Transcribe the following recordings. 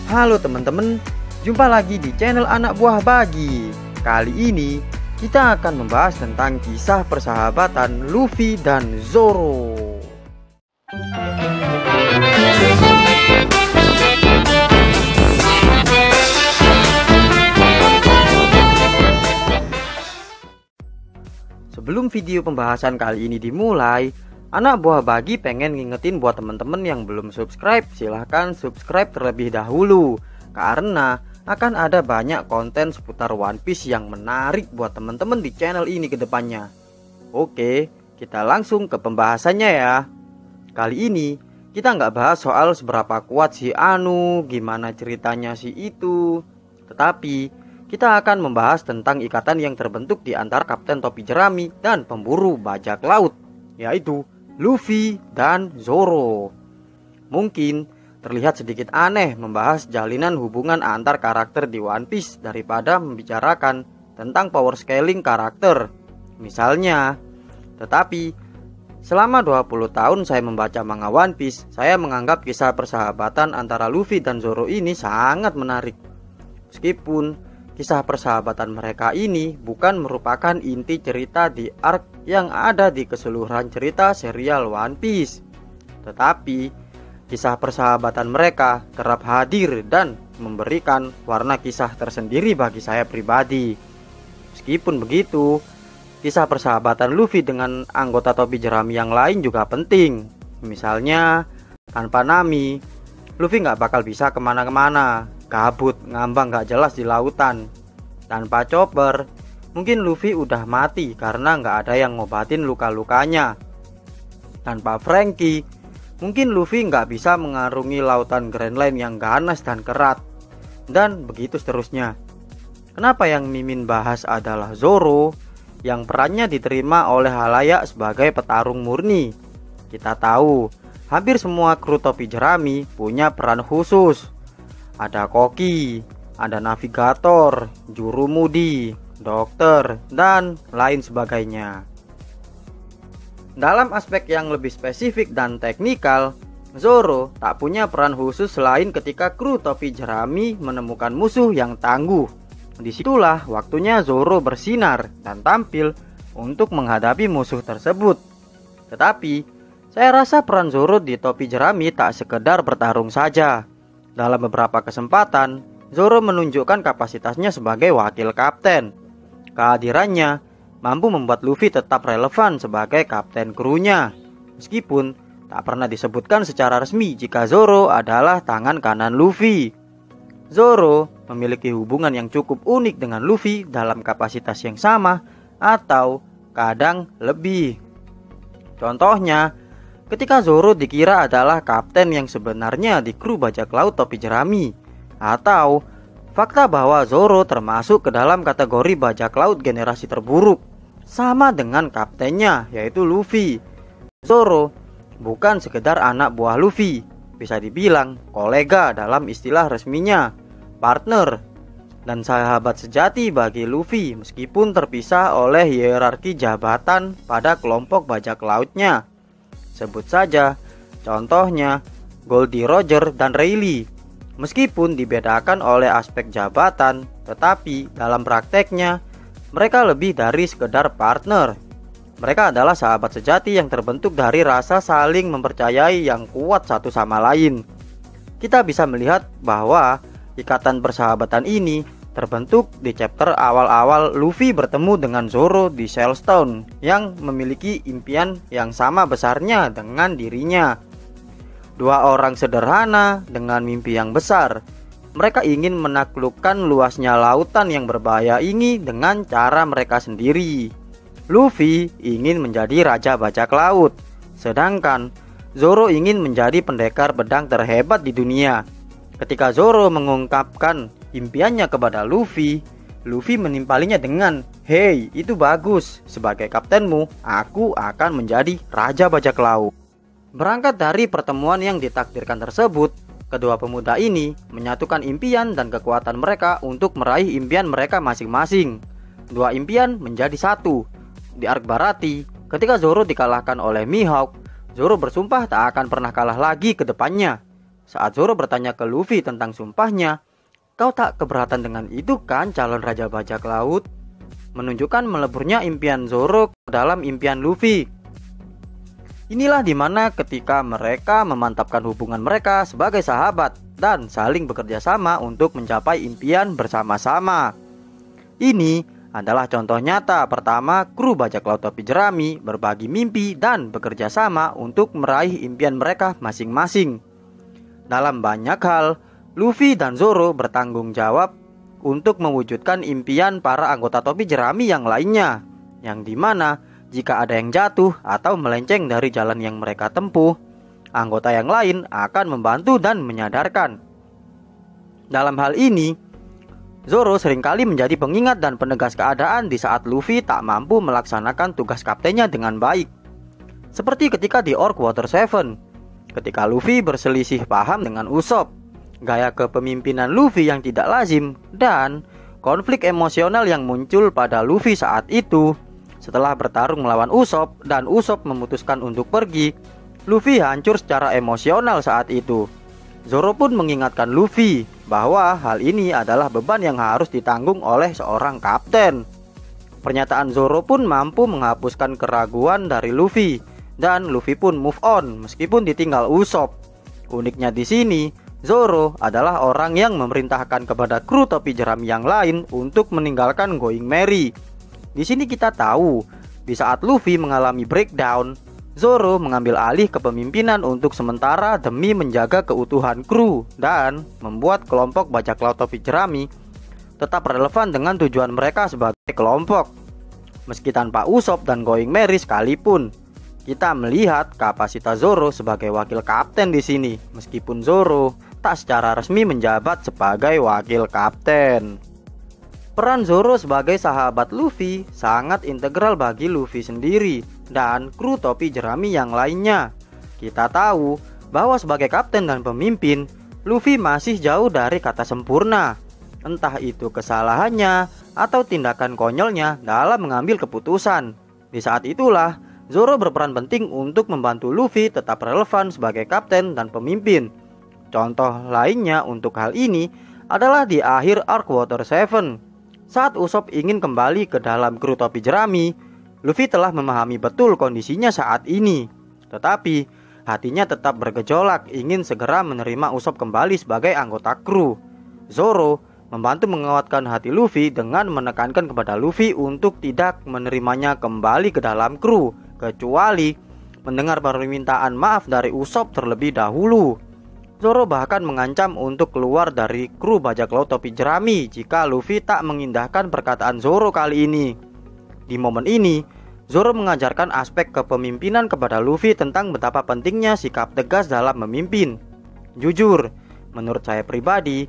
Halo teman-teman, jumpa lagi di channel Anak Buah Bagi. Kali ini kita akan membahas tentang kisah persahabatan Luffy dan Zoro. Sebelum video pembahasan kali ini dimulai, Anak Buah Bagi pengen ngingetin buat teman-teman yang belum subscribe, silahkan subscribe terlebih dahulu, karena akan ada banyak konten seputar One Piece yang menarik buat teman-teman di channel ini ke depannya. Oke, kita langsung ke pembahasannya ya. Kali ini kita nggak bahas soal seberapa kuat si Anu, gimana ceritanya si itu, tetapi kita akan membahas tentang ikatan yang terbentuk di antara Kapten Topi Jerami dan pemburu bajak laut, yaitu Luffy dan Zoro. Mungkin terlihat sedikit aneh membahas jalinan hubungan antar karakter di One Piece daripada membicarakan tentang power scaling karakter misalnya. Tetapi selama 20 tahun saya membaca manga One Piece, saya menganggap kisah persahabatan antara Luffy dan Zoro ini sangat menarik. Meskipun kisah persahabatan mereka ini bukan merupakan inti cerita di arc yang ada di keseluruhan cerita serial One Piece, tetapi kisah persahabatan mereka kerap hadir dan memberikan warna kisah tersendiri bagi saya pribadi. Meskipun begitu, kisah persahabatan Luffy dengan anggota topi jerami yang lain juga penting. Misalnya, tanpa Nami, Luffy nggak bakal bisa kemana-kemana, kabut, ngambang gak jelas di lautan. Tanpa Chopper, mungkin Luffy udah mati karena nggak ada yang ngobatin luka-lukanya. Tanpa Franky, mungkin Luffy nggak bisa mengarungi lautan Grand Line yang ganas dan kerat. Dan begitu seterusnya. Kenapa yang Mimin bahas adalah Zoro, yang perannya diterima oleh halayak sebagai petarung murni. Kita tahu, hampir semua kru topi jerami punya peran khusus. Ada koki, ada navigator, juru mudi, dokter, dan lain sebagainya. Dalam aspek yang lebih spesifik dan teknikal, Zoro tak punya peran khusus selain ketika kru topi jerami menemukan musuh yang tangguh. Disitulah waktunya Zoro bersinar dan tampil untuk menghadapi musuh tersebut. Tetapi, saya rasa peran Zoro di topi jerami tak sekedar bertarung saja. Dalam beberapa kesempatan, Zoro menunjukkan kapasitasnya sebagai wakil kapten. Kehadirannya mampu membuat Luffy tetap relevan sebagai kapten krunya, meskipun tak pernah disebutkan secara resmi jika Zoro adalah tangan kanan Luffy. Zoro memiliki hubungan yang cukup unik dengan Luffy dalam kapasitas yang sama atau kadang lebih. Contohnya, ketika Zoro dikira adalah kapten yang sebenarnya di kru bajak laut topi jerami, atau fakta bahwa Zoro termasuk ke dalam kategori bajak laut generasi terburuk, sama dengan kaptennya yaitu Luffy. Zoro bukan sekedar anak buah Luffy, bisa dibilang kolega dalam istilah resminya, partner, dan sahabat sejati bagi Luffy meskipun terpisah oleh hierarki jabatan pada kelompok bajak lautnya. Sebut saja contohnya Goldie Roger dan Rayleigh. Meskipun dibedakan oleh aspek jabatan, tetapi dalam prakteknya mereka lebih dari sekedar partner. Mereka adalah sahabat sejati yang terbentuk dari rasa saling mempercayai yang kuat satu sama lain. Kita bisa melihat bahwa ikatan persahabatan ini terbentuk di chapter awal-awal Luffy bertemu dengan Zoro di Shellstone yang memiliki impian yang sama besarnya dengan dirinya. Dua orang sederhana dengan mimpi yang besar. Mereka ingin menaklukkan luasnya lautan yang berbahaya ini dengan cara mereka sendiri. Luffy ingin menjadi raja bajak laut, sedangkan Zoro ingin menjadi pendekar pedang terhebat di dunia. Ketika Zoro mengungkapkan impiannya kepada Luffy, Luffy menimpalinya dengan, "Hei, itu bagus. Sebagai kaptenmu, aku akan menjadi raja bajak laut." Berangkat dari pertemuan yang ditakdirkan tersebut, kedua pemuda ini menyatukan impian dan kekuatan mereka untuk meraih impian mereka masing-masing. Dua impian menjadi satu. Di arc Barati, ketika Zoro dikalahkan oleh Mihawk, Zoro bersumpah tak akan pernah kalah lagi ke depannya. Saat Zoro bertanya ke Luffy tentang sumpahnya, "Kau tak keberatan dengan itu kan, calon Raja Bajak Laut?" Menunjukkan meleburnya impian Zoro ke dalam impian Luffy. Inilah dimana ketika mereka memantapkan hubungan mereka sebagai sahabat dan saling bekerja sama untuk mencapai impian bersama-sama. Ini adalah contoh nyata pertama kru bajak laut topi jerami berbagi mimpi dan bekerja sama untuk meraih impian mereka masing-masing. Dalam banyak hal, Luffy dan Zoro bertanggung jawab untuk mewujudkan impian para anggota topi jerami yang lainnya, yang dimana jika ada yang jatuh atau melenceng dari jalan yang mereka tempuh, anggota yang lain akan membantu dan menyadarkan. Dalam hal ini, Zoro seringkali menjadi pengingat dan penegas keadaan di saat Luffy tak mampu melaksanakan tugas kaptennya dengan baik. Seperti ketika di Orc Water 7, ketika Luffy berselisih paham dengan Usopp, gaya kepemimpinan Luffy yang tidak lazim, dan konflik emosional yang muncul pada Luffy saat itu. Setelah bertarung melawan Usopp dan Usopp memutuskan untuk pergi, Luffy hancur secara emosional saat itu. Zoro pun mengingatkan Luffy bahwa hal ini adalah beban yang harus ditanggung oleh seorang kapten. Pernyataan Zoro pun mampu menghapuskan keraguan dari Luffy, dan Luffy pun move on meskipun ditinggal Usopp. Uniknya di sini, Zoro adalah orang yang memerintahkan kepada kru topi jerami yang lain untuk meninggalkan Going Merry. Di sini kita tahu, di saat Luffy mengalami breakdown, Zoro mengambil alih kepemimpinan untuk sementara demi menjaga keutuhan kru dan membuat kelompok bajak laut topi jerami tetap relevan dengan tujuan mereka sebagai kelompok. Meski tanpa Usopp dan Going Merry sekalipun, kita melihat kapasitas Zoro sebagai wakil kapten di sini, meskipun Zoro tak secara resmi menjabat sebagai wakil kapten. Peran Zoro sebagai sahabat Luffy sangat integral bagi Luffy sendiri dan kru topi jerami yang lainnya. Kita tahu bahwa sebagai kapten dan pemimpin, Luffy masih jauh dari kata sempurna. Entah itu kesalahannya atau tindakan konyolnya dalam mengambil keputusan. Di saat itulah, Zoro berperan penting untuk membantu Luffy tetap relevan sebagai kapten dan pemimpin. Contoh lainnya untuk hal ini adalah di akhir Arc Water 7. Saat Usopp ingin kembali ke dalam kru topi jerami, Luffy telah memahami betul kondisinya saat ini. Tetapi, hatinya tetap bergejolak ingin segera menerima Usopp kembali sebagai anggota kru. Zoro membantu menguatkan hati Luffy dengan menekankan kepada Luffy untuk tidak menerimanya kembali ke dalam kru, kecuali mendengar permintaan maaf dari Usopp terlebih dahulu. Zoro bahkan mengancam untuk keluar dari kru bajak laut topi jerami jika Luffy tak mengindahkan perkataan Zoro kali ini. Di momen ini, Zoro mengajarkan aspek kepemimpinan kepada Luffy tentang betapa pentingnya sikap tegas dalam memimpin. Jujur, menurut saya pribadi,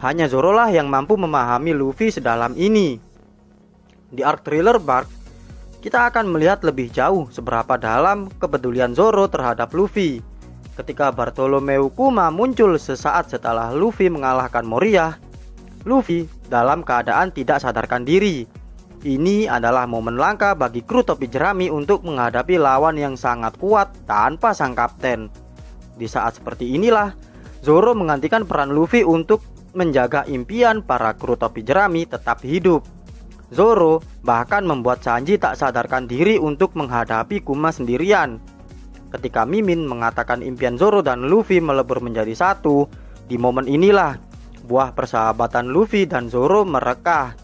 hanya Zoro lah yang mampu memahami Luffy sedalam ini. Di arc thriller Bark, kita akan melihat lebih jauh seberapa dalam kepedulian Zoro terhadap Luffy. Ketika Bartolomeu Kuma muncul sesaat setelah Luffy mengalahkan Moria, Luffy dalam keadaan tidak sadarkan diri. Ini adalah momen langka bagi kru topi jerami untuk menghadapi lawan yang sangat kuat tanpa sang kapten. Di saat seperti inilah, Zoro menggantikan peran Luffy untuk menjaga impian para kru topi jerami tetap hidup. Zoro bahkan membuat Sanji tak sadarkan diri untuk menghadapi Kuma sendirian. Ketika Mimin mengatakan impian Zoro dan Luffy melebur menjadi satu, di momen inilah buah persahabatan Luffy dan Zoro merekah.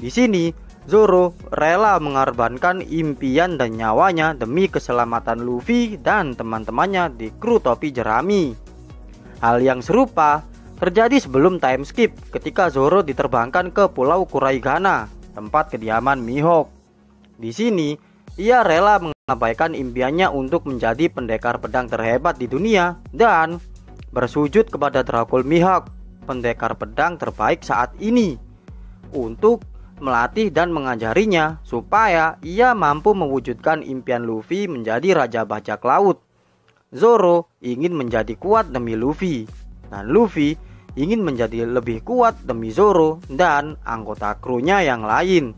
Di sini, Zoro rela mengorbankan impian dan nyawanya demi keselamatan Luffy dan teman-temannya di kru topi jerami. Hal yang serupa terjadi sebelum time skip ketika Zoro diterbangkan ke Pulau Kuraigana, tempat kediaman Mihawk. Di sini, ia rela mengabaikan impiannya untuk menjadi pendekar pedang terhebat di dunia dan bersujud kepada Dracul Mihawk, pendekar pedang terbaik saat ini, untuk melatih dan mengajarinya supaya ia mampu mewujudkan impian Luffy menjadi Raja Bajak Laut. Zoro ingin menjadi kuat demi Luffy, dan Luffy ingin menjadi lebih kuat demi Zoro dan anggota krunya yang lain.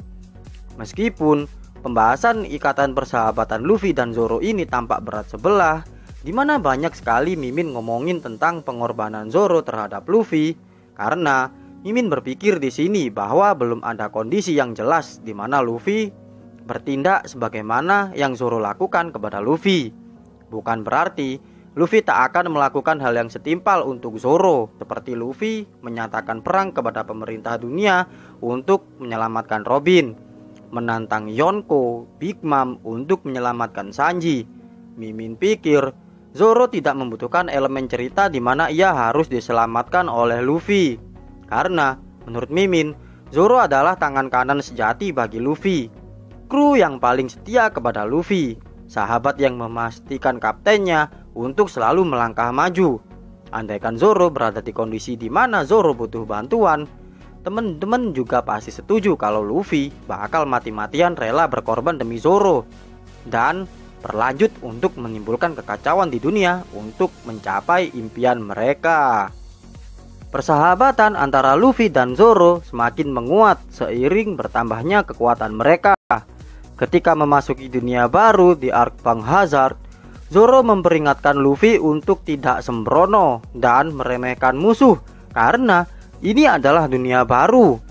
Meskipun pembahasan ikatan persahabatan Luffy dan Zoro ini tampak berat sebelah, Dimana banyak sekali Mimin ngomongin tentang pengorbanan Zoro terhadap Luffy, karena Mimin berpikir di sini bahwa belum ada kondisi yang jelas di mana Luffy bertindak sebagaimana yang Zoro lakukan kepada Luffy. Bukan berarti Luffy tak akan melakukan hal yang setimpal untuk Zoro, seperti Luffy menyatakan perang kepada pemerintah dunia untuk menyelamatkan Robin, menantang Yonko, Big Mom untuk menyelamatkan Sanji. Mimin pikir Zoro tidak membutuhkan elemen cerita di mana ia harus diselamatkan oleh Luffy, karena menurut Mimin, Zoro adalah tangan kanan sejati bagi Luffy, kru yang paling setia kepada Luffy, sahabat yang memastikan kaptennya untuk selalu melangkah maju. Andaikan Zoro berada di kondisi di mana Zoro butuh bantuan, teman-teman juga pasti setuju kalau Luffy bakal mati-matian rela berkorban demi Zoro dan berlanjut untuk menimbulkan kekacauan di dunia untuk mencapai impian mereka. Persahabatan antara Luffy dan Zoro semakin menguat seiring bertambahnya kekuatan mereka. Ketika memasuki dunia baru di arc Bang Hazard, Zoro memperingatkan Luffy untuk tidak sembrono dan meremehkan musuh karena ini adalah dunia baru.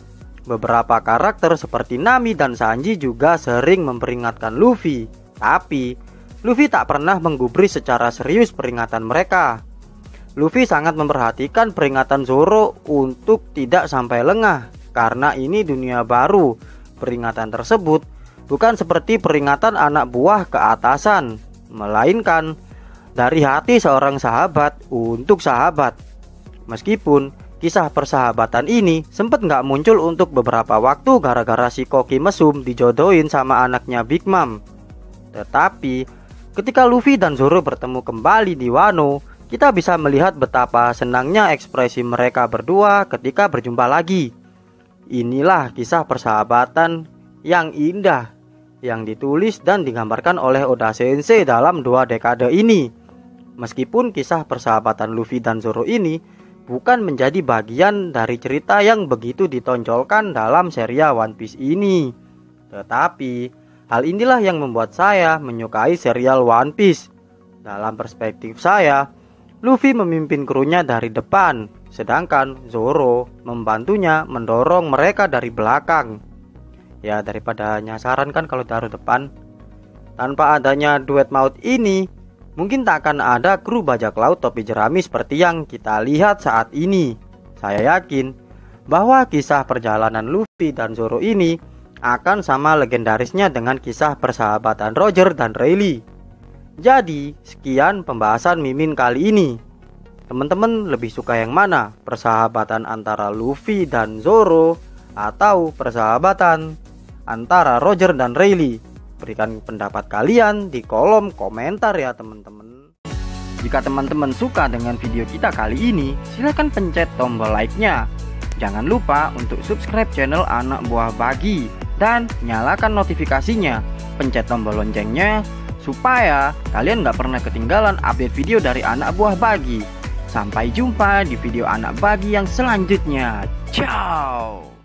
Beberapa karakter seperti Nami dan Sanji juga sering memperingatkan Luffy, tapi Luffy tak pernah menggubris secara serius peringatan mereka. Luffy sangat memperhatikan peringatan Zoro untuk tidak sampai lengah karena ini dunia baru. Peringatan tersebut bukan seperti peringatan anak buah ke atasan, melainkan dari hati seorang sahabat untuk sahabat. Meskipun kisah persahabatan ini sempat nggak muncul untuk beberapa waktu gara-gara si Koki mesum dijodohin sama anaknya Big Mom, tetapi ketika Luffy dan Zoro bertemu kembali di Wano, kita bisa melihat betapa senangnya ekspresi mereka berdua ketika berjumpa lagi. Inilah kisah persahabatan yang indah yang ditulis dan digambarkan oleh Oda Sensei dalam 2 dekade ini. Meskipun kisah persahabatan Luffy dan Zoro ini bukan menjadi bagian dari cerita yang begitu ditonjolkan dalam serial One Piece ini, tetapi hal inilah yang membuat saya menyukai serial One Piece. Dalam perspektif saya, Luffy memimpin krunya dari depan, sedangkan Zoro membantunya mendorong mereka dari belakang. Ya, daripada nyasaran kan kalau taruh depan. Tanpa adanya duet maut ini, mungkin tak akan ada kru bajak laut topi jerami seperti yang kita lihat saat ini. Saya yakin bahwa kisah perjalanan Luffy dan Zoro ini akan sama legendarisnya dengan kisah persahabatan Roger dan Rayleigh. Jadi, sekian pembahasan Mimin kali ini. Teman-teman lebih suka yang mana? Persahabatan antara Luffy dan Zoro atau persahabatan antara Roger dan Rayleigh? Berikan pendapat kalian di kolom komentar ya teman-teman. Jika teman-teman suka dengan video kita kali ini, silahkan pencet tombol like-nya. Jangan lupa untuk subscribe channel Anak Buah Bagi dan nyalakan notifikasinya. Pencet tombol loncengnya supaya kalian gak pernah ketinggalan update video dari Anak Buah Bagi. Sampai jumpa di video Anak Bagi yang selanjutnya. Ciao.